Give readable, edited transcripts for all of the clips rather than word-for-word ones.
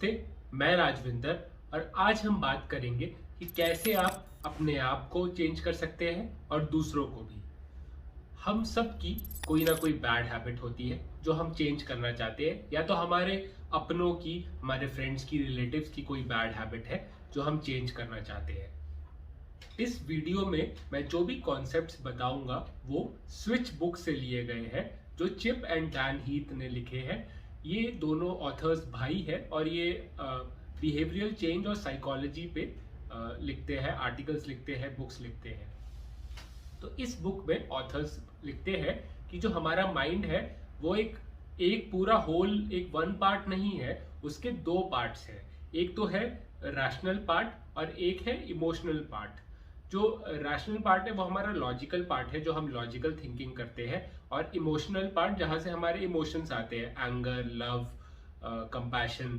नमस्ते, मैं राजविंदर और आज हम बात करेंगे कि कैसे आप अपने आप को चेंज कर सकते हैं और दूसरों को भी। हम सब की कोई ना कोई बैड हैबिट होती है जो हम चेंज करना चाहते हैं, या तो हमारे अपनों की, हमारे फ्रेंड्स की, रिलेटिव्स की कोई बैड हैबिट है जो हम चेंज करना चाहते हैं। इस वीडियो में मैं जो भी कॉन्सेप्ट्स बताऊंगा वो स्विच बुक से लिए गए हैं, जो चिप एंड डैन हीथ ने लिखे हैं। ये दोनों ऑथर्स भाई है और ये बिहेवियरल चेंज और साइकोलॉजी पे लिखते हैं, आर्टिकल्स लिखते हैं, बुक्स लिखते हैं। तो इस बुक में ऑथर्स लिखते हैं कि जो हमारा माइंड है वो एक पूरा होल, एक वन पार्ट नहीं है, उसके दो पार्ट्स हैं। एक तो है रैशनल पार्ट और एक है इमोशनल पार्ट। जो रैशनल पार्ट है वो हमारा लॉजिकल पार्ट है, जो हम लॉजिकल थिंकिंग करते हैं, और इमोशनल पार्ट जहां से हमारे इमोशंस आते हैं, एंगर, लव, कंपैशन।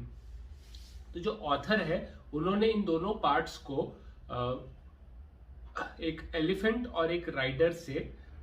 तो जो ऑथर है उन्होंने इन दोनों पार्ट्स को एक एलिफेंट और एक राइडर से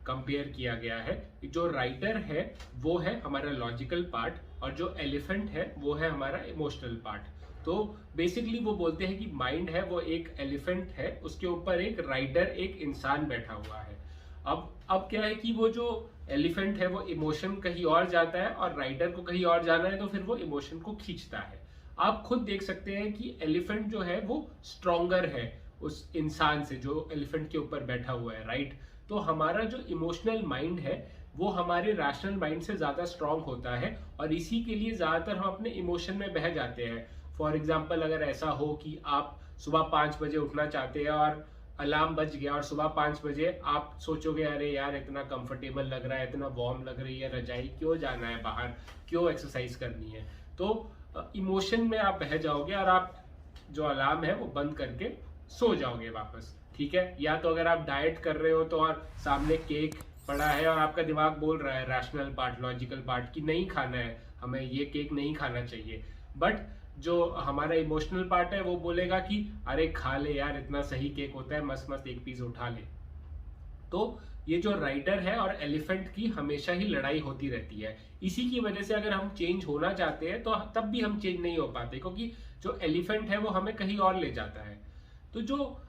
कंपेयर किया गया है। जो राइडर है वो है हमारा लॉजिकल पार्ट और जो एलिफेंट है वो है हमारा इमोशनल पार्ट। तो बेसिकली वो बोलते हैं कि माइंड है वो एक एलिफेंट है, उसके ऊपर एक राइडर, एक इंसान बैठा हुआ है। अब क्या है कि वो जो एलिफेंट है वो इमोशन कहीं और जाता है और राइडर को कहीं और जाना है, तो फिर वो इमोशन को खींचता है। आप खुद देख सकते हैं कि एलिफेंट जो है वो स्ट्रॉन्गर है उस इंसान से जो एलिफेंट के ऊपर बैठा हुआ है, राइट। तो हमारा जो इमोशनल माइंड है वो हमारे रैशनल माइंड से ज्यादा स्ट्रांग होता है और इसी के लिए ज्यादातर हम अपने इमोशन में बह जाते हैं। फॉर एग्जाम्पल, अगर ऐसा हो कि आप सुबह 5 बजे उठना चाहते हैं और अलार्म बज गया और सुबह 5 बजे आप सोचोगे अरे यार इतना कंफर्टेबल लग रहा है, इतना वार्म लग रही है रजाई, क्यों जाना है बाहर, क्यों एक्सरसाइज करनी है। तो इमोशन में आप बह जाओगे और आप जो अलार्म है वो बंद करके सो जाओगे वापस, ठीक है। या तो अगर आप डाइट कर रहे हो तो और सामने केक पड़ा है और आपका दिमाग बोल रहा है, रैशनल पार्ट, लॉजिकल पार्ट, कि नहीं खाना है, हमें ये केक नहीं खाना चाहिए, बट जो हमारा इमोशनल पार्ट है वो बोलेगा कि अरे खा ले यार, इतना सही केक होता है, मस्त मस्त एक पीस उठा ले। तो ये जो राइडर है और एलिफेंट की हमेशा ही लड़ाई होती रहती है। इसी की वजह से अगर हम चेंज होना चाहते हैं तो तब भी हम चेंज नहीं हो पाते, क्योंकि जो एलिफेंट है वो हमें कहीं और ले जाता है। तो जो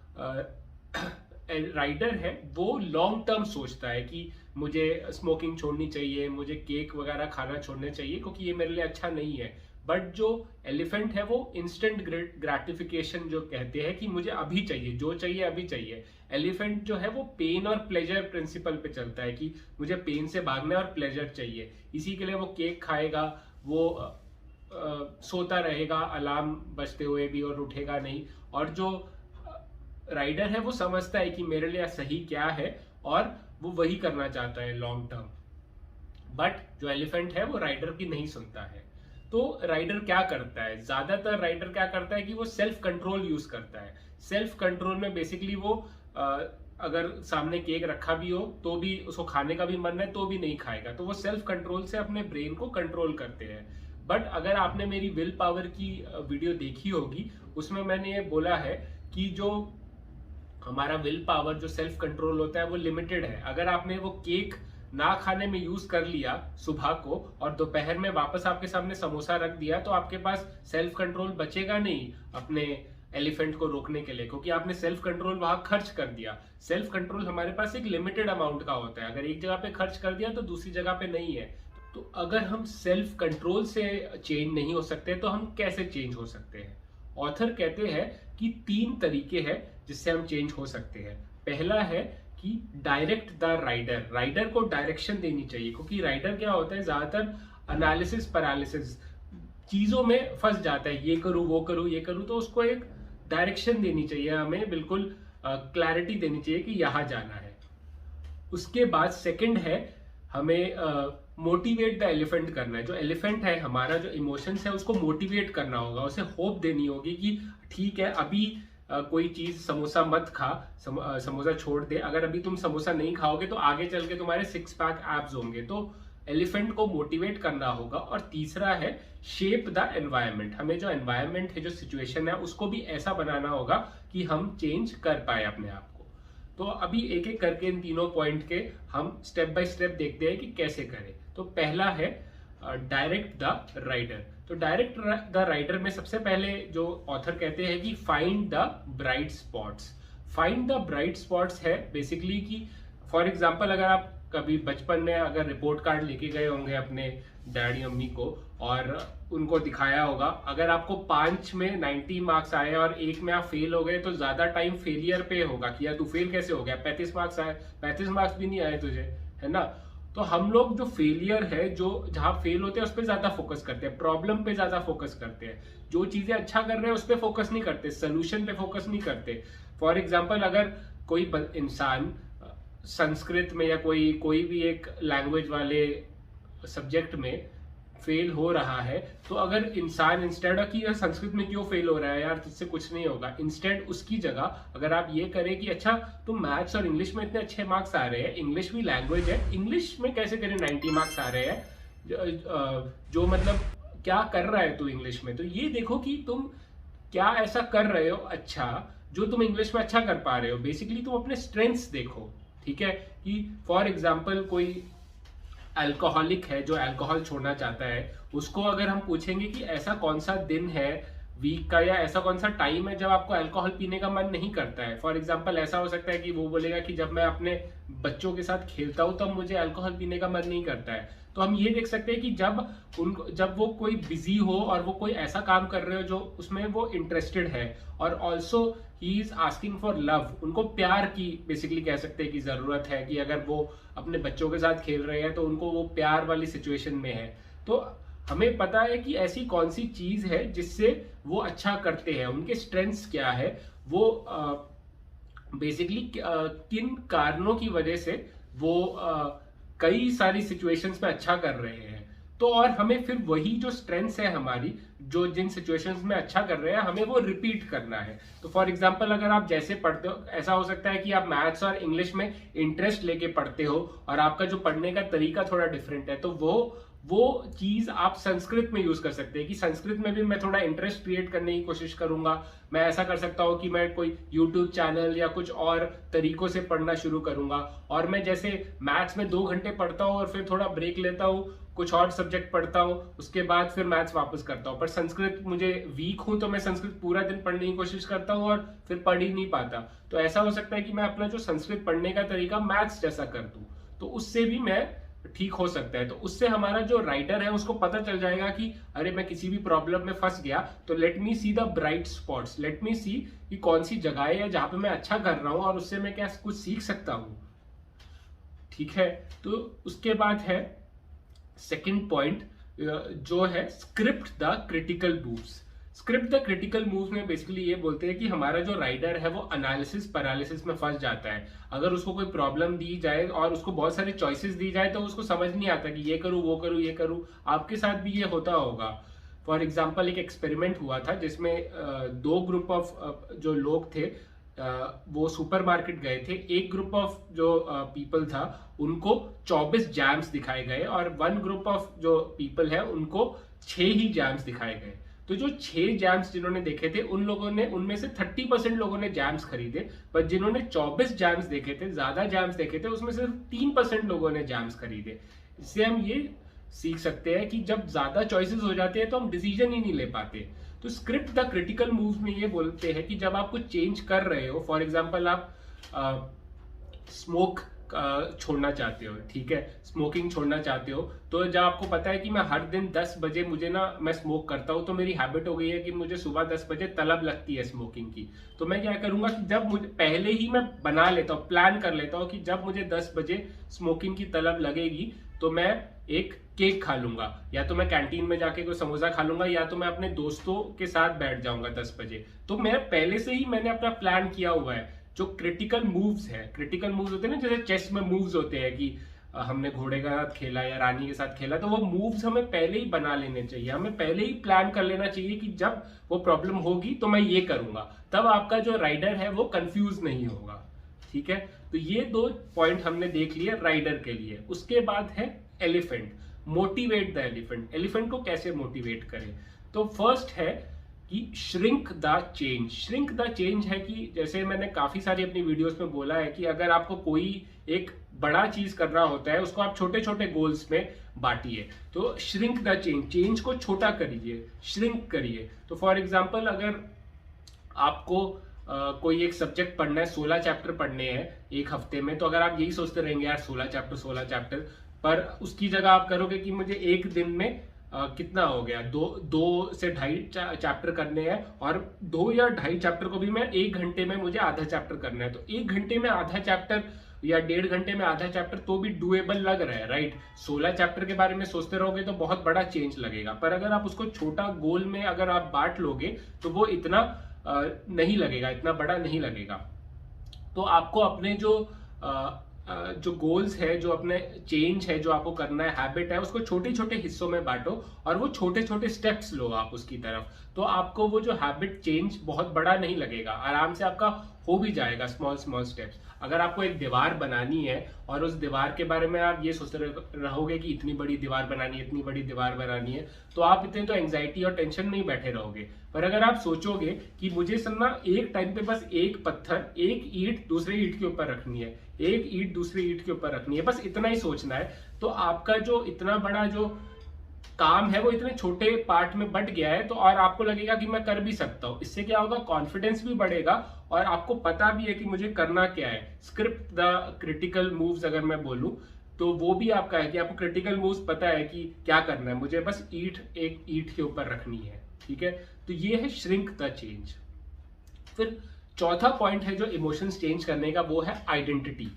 राइडर है वो लॉन्ग टर्म सोचता है कि मुझे स्मोकिंग छोड़नी चाहिए, मुझे केक वगैरह खाना छोड़ना चाहिए क्योंकि ये मेरे लिए अच्छा नहीं है। बट जो एलिफेंट है वो इंस्टेंट ग्रेटिफिकेशन जो कहते हैं कि मुझे अभी चाहिए, जो चाहिए अभी चाहिए। एलिफेंट जो है वो पेन और प्लेजर प्रिंसिपल पे चलता है कि मुझे पेन से भागना है और प्लेजर चाहिए, इसी के लिए वो केक खाएगा, वो सोता रहेगा अलार्म बजते हुए भी और उठेगा नहीं। और जो राइडर है वो समझता है कि मेरे लिए सही क्या है और वो वही करना चाहता है लॉन्ग टर्म। बट जो एलिफेंट है वो राइडर की नहीं सुनता है। तो राइडर क्या करता है, ज्यादातर राइडर क्या करता है कि वो सेल्फ कंट्रोल यूज करता है। सेल्फ कंट्रोल में बेसिकली वो अगर सामने केक रखा भी हो तो भी उसको खाने का भी मन है तो भी नहीं खाएगा, तो वो सेल्फ कंट्रोल से अपने ब्रेन को कंट्रोल करते हैं। बट अगर आपने मेरी विल पावर की वीडियो देखी होगी, उसमें मैंने ये बोला है कि जो हमारा विल पावर, जो सेल्फ कंट्रोल होता है वो लिमिटेड है। अगर आपने वो केक ना खाने में यूज कर लिया सुबह को और दोपहर में वापस आपके सामने समोसा रख दिया, तो आपके पास सेल्फ कंट्रोल बचेगा नहीं अपने एलिफेंट को रोकने के लिए, क्योंकि आपने सेल्फ कंट्रोल वहां खर्च कर दिया। सेल्फ कंट्रोल हमारे पास एक लिमिटेड अमाउंट का होता है, अगर एक जगह पे खर्च कर दिया तो दूसरी जगह पे नहीं है। तो अगर हम सेल्फ कंट्रोल से चेंज नहीं हो सकते तो हम कैसे चेंज हो सकते हैं। ऑथर कहते हैं कि 3 तरीके हैं जिससे हम चेंज हो सकते हैं। पहला है कि डायरेक्ट द राइडर, राइडर को डायरेक्शन देनी चाहिए, क्योंकि राइडर क्या होता है, ज्यादातर एनालिसिस पैरालिसिस चीजों में फंस जाता है, ये करूं वो करूं ये करूं। तो उसको एक डायरेक्शन देनी चाहिए, हमें बिल्कुल क्लैरिटी देनी चाहिए कि यहां जाना है। उसके बाद सेकंड है, हमें मोटिवेट द एलिफेंट करना है। जो एलिफेंट है, हमारा जो इमोशंस है, उसको मोटिवेट करना होगा, उसे होप देनी होगी कि ठीक है अभी कोई चीज, समोसा मत खा, समोसा छोड़ दे, अगर अभी तुम समोसा नहीं खाओगे तो आगे चल के तुम्हारे 6 पैक एब्स होंगे। तो एलिफेंट को मोटिवेट करना होगा। और तीसरा है शेप द एनवायरनमेंट, हमें जो एनवायरनमेंट है, जो सिचुएशन है, उसको भी ऐसा बनाना होगा कि हम चेंज कर पाए अपने आप को। तो अभी एक एक करके इन तीनों पॉइंट के हम स्टेप बाय स्टेप देखते हैं कि कैसे करें। तो पहला है डायरेक्ट द राइडर। तो डायरेक्ट द राइडर में सबसे पहले जो ऑथर कहते हैं कि find the bright spots. Find the bright spots है बेसिकली कि फॉर एग्जाम्पल अगर आप कभी बचपन में अगर रिपोर्ट कार्ड लेके गए होंगे अपने डैडी मम्मी को और उनको दिखाया होगा, अगर आपको 5 में 90 मार्क्स आए और 1 में आप फेल हो गए तो ज्यादा टाइम फेलियर पे होगा कि यार तू फेल कैसे हो गया, 35 मार्क्स आए, 35 मार्क्स भी नहीं आए तुझे, है ना। तो हम लोग जो फेलियर है, जो जहां फेल होते हैं उस पर ज्यादा फोकस करते हैं, प्रॉब्लम पे ज्यादा फोकस करते हैं, जो चीजें अच्छा कर रहे हैं उस पर फोकस नहीं करते, सोल्यूशन पे फोकस नहीं करते। फॉर एग्जाम्पल अगर कोई इंसान संस्कृत में या कोई भी एक लैंग्वेज वाले सब्जेक्ट में फेल हो रहा है, तो अगर इंसान इंस्टेड ऑफ कि यार संस्कृत में क्यों फेल हो रहा है यार, तुझसे कुछ नहीं होगा, इंस्टेड उसकी जगह अगर आप ये करें कि अच्छा तुम मैथ्स और इंग्लिश में इतने अच्छे मार्क्स आ रहे हैं, इंग्लिश भी लैंग्वेज है, इंग्लिश में कैसे करें 90 मार्क्स आ रहे हैं, जो मतलब क्या कर रहा है तू इंग्लिश में, तो ये देखो कि तुम क्या ऐसा कर रहे हो अच्छा जो तुम इंग्लिश में अच्छा कर पा रहे हो। बेसिकली तुम अपने स्ट्रेंथ्स देखो, ठीक है। कि फॉर एग्जाम्पल कोई अल्कोहलिक है जो अल्कोहल छोड़ना चाहता है, उसको अगर हम पूछेंगे कि ऐसा कौन सा दिन है वीक का या ऐसा कौन सा टाइम है जब आपको अल्कोहल पीने का मन नहीं करता है, फॉर एग्जाम्पल ऐसा हो सकता है कि वो बोलेगा कि जब मैं अपने बच्चों के साथ खेलता हूं तब मुझे अल्कोहल पीने का मन नहीं करता है। तो हम ये देख सकते हैं कि जब वो कोई बिजी हो और वो कोई ऐसा काम कर रहे हो जो उसमें वो इंटरेस्टेड है, और also he is asking for love, उनको प्यार की बेसिकली कह सकते हैं कि जरूरत है, कि अगर वो अपने बच्चों के साथ खेल रहे हैं तो उनको वो प्यार वाली सिचुएशन में है। तो हमें पता है कि ऐसी कौन सी चीज है जिससे वो अच्छा करते हैं, उनके स्ट्रेंथ्स क्या है, वो बेसिकली किन कारणों की वजह से वो कई सारी सिचुएशंस में अच्छा कर रहे हैं। तो और हमें फिर वही जो स्ट्रेंथ्स है हमारी, जो जिन सिचुएशंस में अच्छा कर रहे हैं, हमें वो रिपीट करना है। तो फॉर एग्जांपल अगर आप जैसे पढ़ते हो, ऐसा हो सकता है कि आप मैथ्स और इंग्लिश में इंटरेस्ट लेके पढ़ते हो और आपका जो पढ़ने का तरीका थोड़ा डिफरेंट है, तो वो चीज आप संस्कृत में यूज कर सकते हैं कि संस्कृत में भी मैं थोड़ा इंटरेस्ट क्रिएट करने की कोशिश करूंगा। मैं ऐसा कर सकता हूँ कि मैं कोई यूट्यूब चैनल या कुछ और तरीकों से पढ़ना शुरू करूंगा, और मैं जैसे मैथ्स में 2 घंटे पढ़ता हूँ और फिर थोड़ा ब्रेक लेता हूँ, कुछ और सब्जेक्ट पढ़ता हूँ, उसके बाद फिर मैथ्स वापस करता हूँ। पर संस्कृत मुझे वीक हूं तो मैं संस्कृत पूरा दिन पढ़ने की कोशिश करता हूँ और फिर पढ़ ही नहीं पाता। तो ऐसा हो सकता है कि मैं अपना जो संस्कृत पढ़ने का तरीका मैथ्स जैसा कर दूं, तो उससे भी मैं ठीक हो सकता है। तो उससे हमारा जो राइटर है उसको पता चल जाएगा कि अरे मैं किसी भी प्रॉब्लम में फंस गया तो let me see the bright spots, let me see कि कौन सी जगह है जहां पे मैं अच्छा कर रहा हूं और उससे मैं क्या कुछ सीख सकता हूं, ठीक है। तो उसके बाद है सेकंड पॉइंट जो है script the critical moves. Script the critical moves में बेसिकली ये बोलते हैं कि हमारा जो राइडर है वो एनालिसिस पैरालिसिस में फंस जाता है। अगर उसको कोई प्रॉब्लम दी जाए और उसको बहुत सारी चॉइसेस दी जाए तो उसको समझ नहीं आता कि ये करूँ वो करूँ ये करूँ। आपके साथ भी ये होता होगा। फॉर एग्जाम्पल एक एक्सपेरिमेंट हुआ था जिसमें 2 ग्रुप ऑफ जो लोग थे वो सुपरमार्केट गए थे। एक ग्रुप ऑफ जो पीपल था उनको 24 जैम्स दिखाए गए और 1 ग्रुप ऑफ जो पीपल है उनको 6 ही जैम्स दिखाए गए। तो जो 6 जैम्स जिन्होंने देखे थे उन लोगों ने, उनमें से 30% लोगों ने जैम्स खरीदे, पर जिन्होंने 24 जैम्स देखे थे, ज्यादा जैम्स देखे थे, उसमें सिर्फ 3% लोगों ने जैम्स खरीदे। इससे हम ये सीख सकते हैं कि जब ज्यादा चॉइसेस हो जाते हैं तो हम डिसीजन ही नहीं ले पाते। तो स्क्रिप्ट द क्रिटिकल मूव्स में ये बोलते हैं कि जब आप कुछ चेंज कर रहे हो, फॉर एग्जांपल आप स्मोक छोड़ना चाहते हो, ठीक है, स्मोकिंग छोड़ना चाहते हो, तो जब आपको पता है कि मैं हर दिन 10 बजे मुझे ना मैं स्मोक करता हूँ, तो मेरी हैबिट हो गई है कि मुझे सुबह 10 बजे तलब लगती है स्मोकिंग की। तो मैं क्या करूंगा कि जब मुझे पहले ही मैं बना लेता हूँ, प्लान कर लेता हूँ कि जब मुझे 10 बजे स्मोकिंग की तलब लगेगी तो मैं एक केक खा लूंगा, या तो मैं कैंटीन में जाके कोई समोसा खा लूंगा, या तो मैं अपने दोस्तों के साथ बैठ जाऊंगा 10 बजे। तो मैं पहले से ही मैंने अपना प्लान किया हुआ है। जो क्रिटिकल मूव्स है, क्रिटिकल मूव्स होते हैं ना, जैसे चेस में मूव्स होते हैं कि हमने घोड़े के साथ खेला या रानी के साथ खेला, तो वो मूव्स हमें पहले ही बना लेने चाहिए, हमें पहले ही प्लान कर लेना चाहिए कि जब वो प्रॉब्लम होगी तो मैं ये करूंगा। तब आपका जो राइडर है वो कंफ्यूज नहीं होगा, ठीक है। तो ये 2 पॉइंट हमने देख लिए राइडर के लिए। उसके बाद है elephant, motivate the elephant. Elephant को कैसे मोटिवेट करें? तो फर्स्ट है कि shrink the change. Shrink the change है कि जैसे मैंने काफी सारी अपनी वीडियोस में बोला है कि अगर आपको कोई एक बड़ा चीज करना होता है उसको आप छोटे छोटे गोल्स में बांटिए। तो श्रिंक द चेंज, चेंज को छोटा करिए, श्रिंक करिए। तो फॉर एग्जाम्पल अगर आपको कोई एक सब्जेक्ट पढ़ना है, 16 चैप्टर पढ़ने हैं एक हफ्ते में, तो अगर आप यही सोचते रहेंगे यार 16 चैप्टर, पर उसकी जगह आप करोगे कि मुझे एक दिन में कितना हो गया, दो से ढाई चैप्टर करने हैं, और 2 या ढाई चैप्टर को भी मैं 1 घंटे में मुझे आधा चैप्टर करना है। तो 1 घंटे में आधा चैप्टर या 1.5 घंटे में आधा चैप्टर तो भी डुएबल लग रहा है, राइट। 16 चैप्टर के बारे में सोचते रहोगे तो बहुत बड़ा चेंज लगेगा, पर अगर आप उसको छोटा गोल में अगर आप बांट लोगे तो वो इतना नहीं लगेगा, इतना बड़ा नहीं लगेगा। तो आपको अपने जो गोल्स है, जो अपने चेंज है, जो आपको करना है, हैबिट है, उसको छोटे छोटे हिस्सों में बांटो और वो छोटे छोटे स्टेप्स लो आप उसकी तरफ। तो आपको वो जो हैबिट चेंज बहुत बड़ा नहीं लगेगा, आराम से आपका हो भी जाएगा, स्मॉल स्मॉल स्टेप्स। अगर आपको एक दीवार बनानी है और उस दीवार के बारे में आप ये सोचते रहोगे कि इतनी बड़ी दीवार बनानी है, इतनी बड़ी दीवार बनानी है, तो आप इतने तो एंग्जाइटी और टेंशन में ही बैठे रहोगे। पर अगर आप सोचोगे कि मुझे सुनना एक टाइम पे बस एक पत्थर, एक ईंट दूसरे ईंट के ऊपर रखनी है, एक ईंट दूसरी ईंट के ऊपर रखनी है, बस इतना ही सोचना है, तो आपका जो इतना बड़ा जो काम है वो इतने छोटे पार्ट में बट गया है। तो और आपको लगेगा कि मैं कर भी सकता हूँ। इससे क्या होगा, कॉन्फिडेंस भी बढ़ेगा और आपको पता भी है कि मुझे करना क्या है। स्क्रिप्ट द क्रिटिकल मूव्स अगर मैं बोलूं तो वो भी आपका है कि आपको क्रिटिकल मूव्स पता है कि क्या करना है, मुझे बस एक ईंट के ऊपर रखनी है, ठीक है। तो ये है श्रिंक द चेंज। फिर चौथा पॉइंट है जो इमोशंस चेंज करने का, वो है आइडेंटिटी।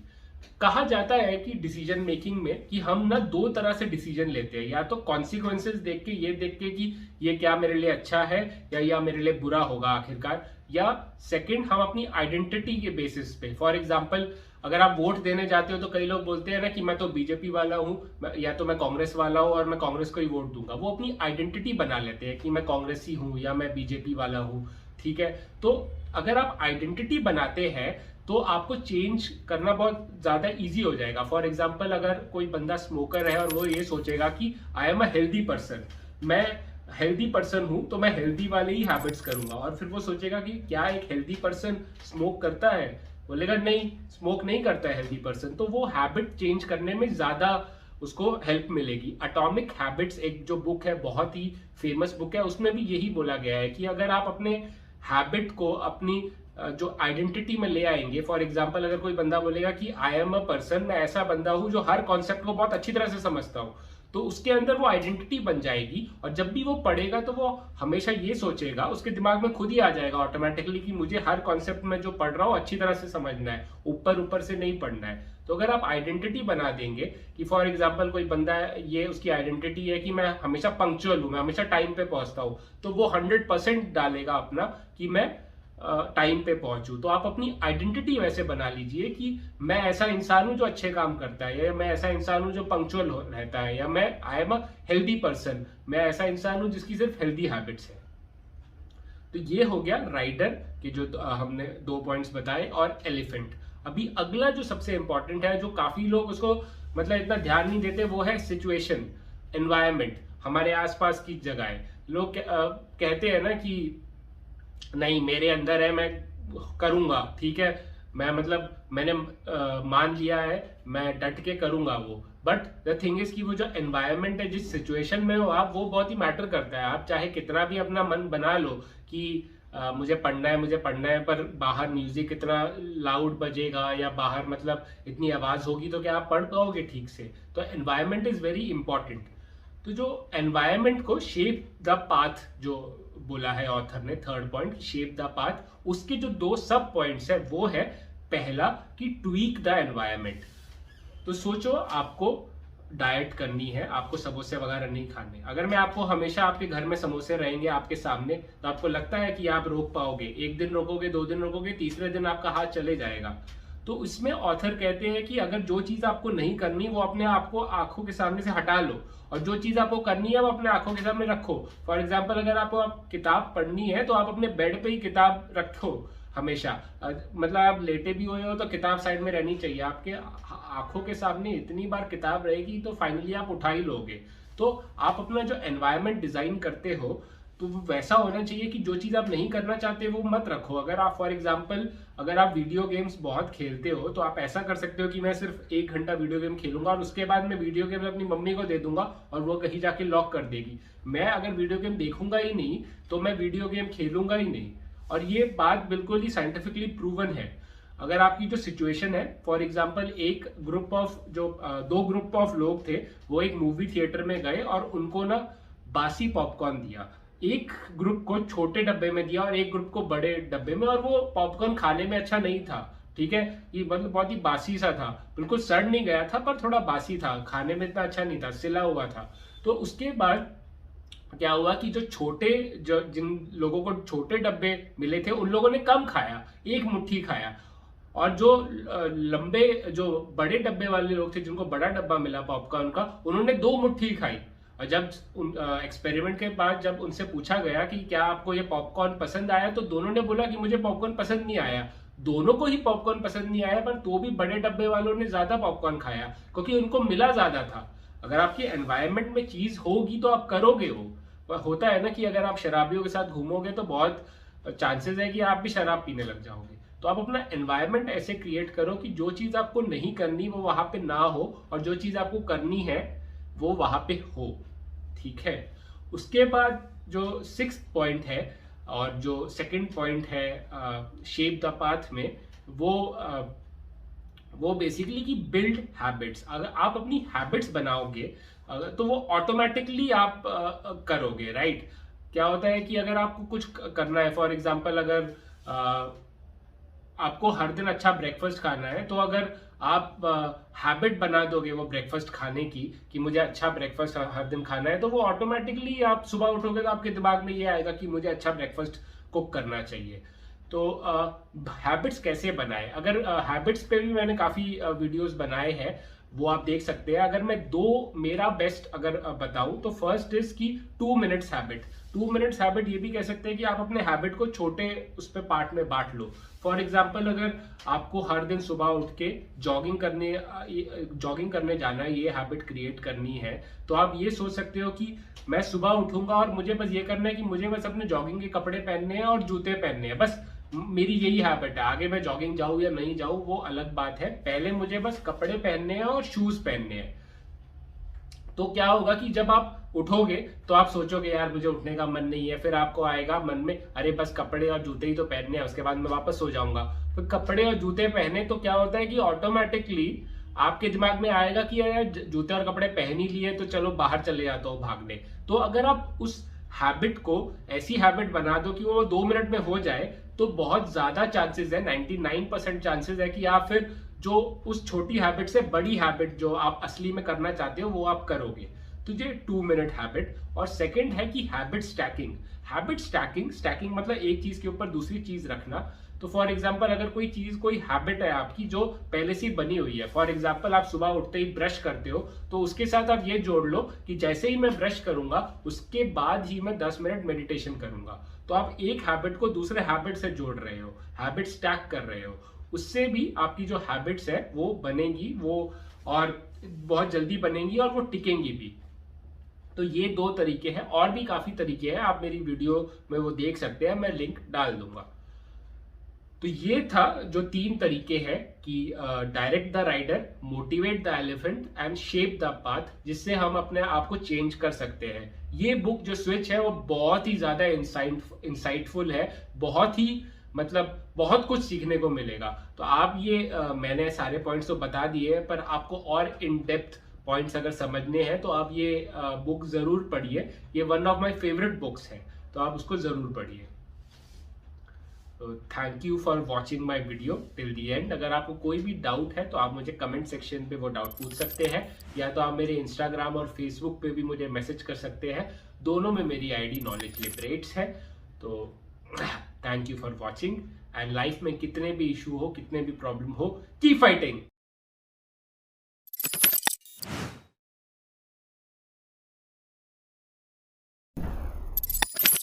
कहा जाता है कि डिसीजन मेकिंग में कि हम ना 2 तरह से डिसीजन लेते हैं, या तो कॉन्सिक्वेंसेस देख के, ये देख के कि ये क्या मेरे लिए अच्छा है या मेरे लिए बुरा होगा आखिरकार, या सेकंड हम अपनी आइडेंटिटी के बेसिस पे। फॉर एग्जांपल अगर आप वोट देने जाते हो तो कई लोग बोलते हैं ना कि मैं तो बीजेपी वाला हूँ या तो मैं कांग्रेस वाला हूँ और मैं कांग्रेस को ही वोट दूंगा। वो अपनी आइडेंटिटी बना लेते हैं कि मैं कांग्रेसी हूँ या मैं बीजेपी वाला हूँ, ठीक है। तो अगर आप आइडेंटिटी बनाते हैं तो आपको चेंज करना बहुत ज्यादा इजी हो जाएगा। फॉर एग्जाम्पल अगर कोई बंदा स्मोकर है और वो ये सोचेगा कि I am a healthy person, मैं हेल्दी पर्सन हूं तो मैं हेल्दी वाले ही हैबिट्स करूंगा, और फिर वो सोचेगा कि क्या एक हेल्दी पर्सन स्मोक करता है, बोलेगा नहीं स्मोक नहीं करता है हेल्दी पर्सन, तो वो हैबिट चेंज करने में ज्यादा उसको हेल्प मिलेगी। एटॉमिक हैबिट्स एक जो बुक है, बहुत ही फेमस बुक है, उसमें भी यही बोला गया है कि अगर आप अपने हैबिट को अपनी जो आइडेंटिटी में ले आएंगे, फॉर एग्जाम्पल अगर कोई बंदा बोलेगा कि आई एम अ पर्सन, मैं ऐसा बंदा हूं जो हर कॉन्सेप्ट को बहुत अच्छी तरह से समझता हूं, तो उसके अंदर वो आइडेंटिटी बन जाएगी और जब भी वो पढ़ेगा तो वो हमेशा ये सोचेगा, उसके दिमाग में खुद ही आ जाएगा ऑटोमेटिकली कि मुझे हर कॉन्सेप्ट में जो पढ़ रहा हूँ अच्छी तरह से समझना है, ऊपर ऊपर से नहीं पढ़ना है। तो अगर आप आइडेंटिटी बना देंगे कि फॉर एग्जाम्पल कोई बंदा है, ये उसकी आइडेंटिटी है कि मैं हमेशा पंक्चुअल हूं, मैं हमेशा टाइम पे पहुंचता हूं, तो वो 100% डालेगा अपना कि मैं टाइम पे पहुंचू। तो आप अपनी आइडेंटिटी वैसे बना लीजिए कि मैं ऐसा इंसान हूं जो अच्छे काम करता है, या मैं ऐसा इंसान हूं जो पंक्चुअल रहता है, या मैं I am a healthy person, मैं ऐसा इंसान हूं जिसकी सिर्फ हेल्दी हैबिट्स है। तो ये हो गया राइडर के जो हमने 2 पॉइंट्स बताए, और एलिफेंट। अभी अगला जो सबसे इंपॉर्टेंट है, जो काफी लोग उसको मतलब इतना ध्यान नहीं देते, वो है सिचुएशन, एनवायरमेंट, हमारे आसपास की जगह। लोग कहते हैं ना कि नहीं मेरे अंदर है, मैं करूंगा, ठीक है, मैं मतलब मैंने मान लिया है, मैं डट के करूंगा वो। बट द थिंग इज कि वो जो एनवायरनमेंट है, जिस सिचुएशन में हो आप, वो बहुत ही मैटर करता है। आप चाहे कितना भी अपना मन बना लो कि मुझे पढ़ना है, मुझे पढ़ना है, पर बाहर म्यूजिक इतना लाउड बजेगा या बाहर मतलब इतनी आवाज होगी, तो क्या आप पढ़ पाओगे ठीक से? तो एनवायरनमेंट इज वेरी इंपॉर्टेंट। तो जो एनवायरनमेंट को शेप द पाथ जो बोला है ऑथर ने, 3rd point shape the path, उसके जो 2 सब पॉइंट्स है, वो है पहला कि ट्वीक द एनवायरनमेंट। तो सोचो आपको डाइट करनी है, आपको समोसे वगैरह नहीं खाने। अगर मैं आपको हमेशा आपके घर में समोसे रहेंगे आपके सामने, तो आपको लगता है कि आप रोक पाओगे? 1 दिन रोकोगे, 2 दिन रोकोगे, तीसरे दिन आपका हाथ चले जाएगा। तो इसमें ऑथर कहते हैं कि अगर जो चीज आपको नहीं करनी वो अपने आपको आंखों के सामने से हटा लो, और जो चीज आपको करनी है वो अपने आंखों के सामने रखो। फॉर एग्जाम्पल अगर आपको किताब पढ़नी है तो आप अपने बेड पे ही किताब रखो हमेशा, मतलब आप लेटे भी हुए हो तो किताब साइड में रहनी चाहिए, आपके आंखों के सामने इतनी बार किताब रहेगी तो फाइनली आप उठा ही लोगे। तो आप अपना जो एनवायरनमेंट डिजाइन करते हो तो वो वैसा होना चाहिए कि जो चीज़ आप नहीं करना चाहते वो मत रखो। अगर आप फॉर एग्जाम्पल अगर आप वीडियो गेम्स बहुत खेलते हो तो आप ऐसा कर सकते हो कि मैं सिर्फ 1 घंटा वीडियो गेम खेलूंगा और उसके बाद मैं वीडियो गेम अपनी मम्मी को दे दूंगा और वो कहीं जाके लॉक कर देगी। मैं अगर वीडियो गेम देखूंगा ही नहीं तो मैं वीडियो गेम खेलूंगा ही नहीं। और ये बात बिल्कुल ही साइंटिफिकली प्रूवन है। अगर आपकी जो सिचुएशन है, फॉर एग्जाम्पल एक ग्रुप ऑफ जो 2 ग्रुप ऑफ लोग थे, वो एक मूवी थिएटर में गए और उनको ना बासी पॉपकॉर्न दिया। एक ग्रुप को छोटे डब्बे में दिया और एक ग्रुप को बड़े डब्बे में, और वो पॉपकॉर्न खाने में अच्छा नहीं था। ठीक है, ये मतलब बहुत ही बासी सा था, बिल्कुल सड़ नहीं गया था पर थोड़ा बासी था, खाने में इतना अच्छा नहीं था, सिला हुआ था। तो उसके बाद क्या हुआ कि जो जिन लोगों को छोटे डब्बे मिले थे उन लोगों ने कम खाया, 1 मुट्ठी खाया। और जो बड़े डब्बे वाले लोग थे जिनको बड़ा डब्बा मिला पॉपकॉर्न का, उन्होंने 2 मुट्ठी खाई। और जब एक्सपेरिमेंट के बाद जब उनसे पूछा गया कि क्या आपको ये पॉपकॉर्न पसंद आया, तो दोनों ने बोला कि मुझे पॉपकॉर्न पसंद नहीं आया। दोनों को ही पॉपकॉर्न पसंद नहीं आया, पर तो भी बड़े डब्बे वालों ने ज्यादा पॉपकॉर्न खाया क्योंकि उनको मिला ज्यादा था। अगर आपके एनवायरनमेंट में चीज होगी तो आप करोगे वो। पर होता है ना कि अगर आप शराबियों के साथ घूमोगे तो बहुत चांसेस है कि आप भी शराब पीने लग जाओगे। तो आप अपना एनवायरनमेंट ऐसे क्रिएट करो कि जो चीज आपको नहीं करनी वो वहां पे ना हो, और जो चीज आपको करनी है वो वहां पे हो। ठीक है, उसके बाद जो 6th पॉइंट है और जो 2nd पॉइंट है शेप द पाथ में, वो बेसिकली कि बिल्ड हैबिट्स। अगर आप अपनी हैबिट्स बनाओगे तो वो ऑटोमेटिकली आप करोगे, राइट। क्या होता है कि अगर आपको कुछ करना है, फॉर एग्जांपल अगर आपको हर दिन अच्छा ब्रेकफास्ट खाना है, तो अगर आप हैबिट बना दोगे वो ब्रेकफास्ट खाने की कि मुझे अच्छा ब्रेकफास्ट हर दिन खाना है, तो वो ऑटोमेटिकली आप सुबह उठोगे तो आपके दिमाग में ये आएगा कि मुझे अच्छा ब्रेकफास्ट कुक करना चाहिए। तो हैबिट्स कैसे बनाए, अगर हैबिट्स पे भी मैंने काफ़ी वीडियोस बनाए हैं, वो आप देख सकते हैं। अगर मैं मेरा बेस्ट अगर बताऊं तो फर्स्ट इज की 2 मिनट्स हैबिट। 2 मिनट्स हैबिट ये भी कह सकते हैं कि आप अपने हैबिट को छोटे उस पे पार्ट में बांट लो। फॉर एग्जाम्पल अगर आपको हर दिन सुबह उठ के जॉगिंग करने जाना है, ये हैबिट क्रिएट करनी है, तो आप ये सोच सकते हो कि मैं सुबह उठूंगा और मुझे बस ये करना है कि मुझे बस अपने जॉगिंग के कपड़े पहनने हैं और जूते पहनने हैं, बस मेरी यही हैबिट है। आगे मैं जॉगिंग जाऊं या नहीं जाऊं वो अलग बात है, पहले मुझे बस कपड़े पहनने हैं और शूज पहनने हैं। तो क्या होगा कि जब आप उठोगे तो आप सोचोगे यार मुझे उठने का मन नहीं है, फिर आपको आएगा मन में अरे बस कपड़े और जूते ही तो पहनने हैं, उसके बाद मैं वापस सो जाऊंगा। फिर कपड़े और जूते पहने तो क्या होता है कि ऑटोमेटिकली आपके दिमाग में आएगा कि यार जूते और कपड़े पहन ही लिए तो चलो बाहर चले जाता हूँ भागने। तो अगर आप उस हैबिट को ऐसी हैबिट बना दो कि वो 2 मिनट में हो जाए, तो बहुत ज्यादा चांसेस है, 99% चांसेस है कि आप फिर जो उस छोटी हैबिट से बड़ी हैबिट जो आप असली में करना चाहते हो वो आप करोगे। तो ये 2 मिनट हैबिट। और सेकंड है कि हैबिट स्टैकिंग। स्टैकिंग मतलब एक चीज के ऊपर दूसरी चीज रखना। तो फॉर एग्जाम्पल अगर कोई हैबिट है आपकी जो पहले से ही बनी हुई है, फॉर एग्जाम्पल आप सुबह उठते ही ब्रश करते हो, तो उसके साथ आप ये जोड़ लो कि जैसे ही मैं ब्रश करूंगा उसके बाद ही मैं 10 मिनट मेडिटेशन करूंगा। तो आप एक हैबिट को दूसरे हैबिट से जोड़ रहे हो, हैबिट स्टैक कर रहे हो। उससे भी आपकी जो हैबिट्स है वो बनेंगी, वो और बहुत जल्दी बनेंगी और वो टिकेंगी भी। तो ये 2 तरीके हैं, और भी काफी तरीके हैं, आप मेरी वीडियो में वो देख सकते हैं, मैं लिंक डाल दूंगा। तो ये था जो 3 तरीके हैं कि direct the rider, motivate the elephant and shape the path, जिससे हम अपने आप को चेंज कर सकते हैं। ये बुक जो स्विच है वो बहुत ही ज्यादा इंसाइटफुल है, बहुत कुछ सीखने को मिलेगा। तो आप मैंने सारे पॉइंट्स तो बता दिए हैं, पर आपको और इन डेप्थ पॉइंट्स अगर समझने हैं तो आप ये बुक जरूर पढ़िए। ये one of my favourite books है, तो आप उसको जरूर पढ़िए। तो thank you for watching my video till the and. अगर आपको कोई भी डाउट है तो आप मुझे कमेंट सेक्शन पे वो डाउट पूछ सकते हैं, या तो आप मेरे इंस्टाग्राम और फेसबुक पे भी मुझे मैसेज कर सकते हैं। दोनों में मेरी आईडी नॉलेज लिबरेट्स है। तो thank you for watching, and life में कितने भी इशू हो, कितने भी प्रॉब्लम हो, कीप फाइटिंग।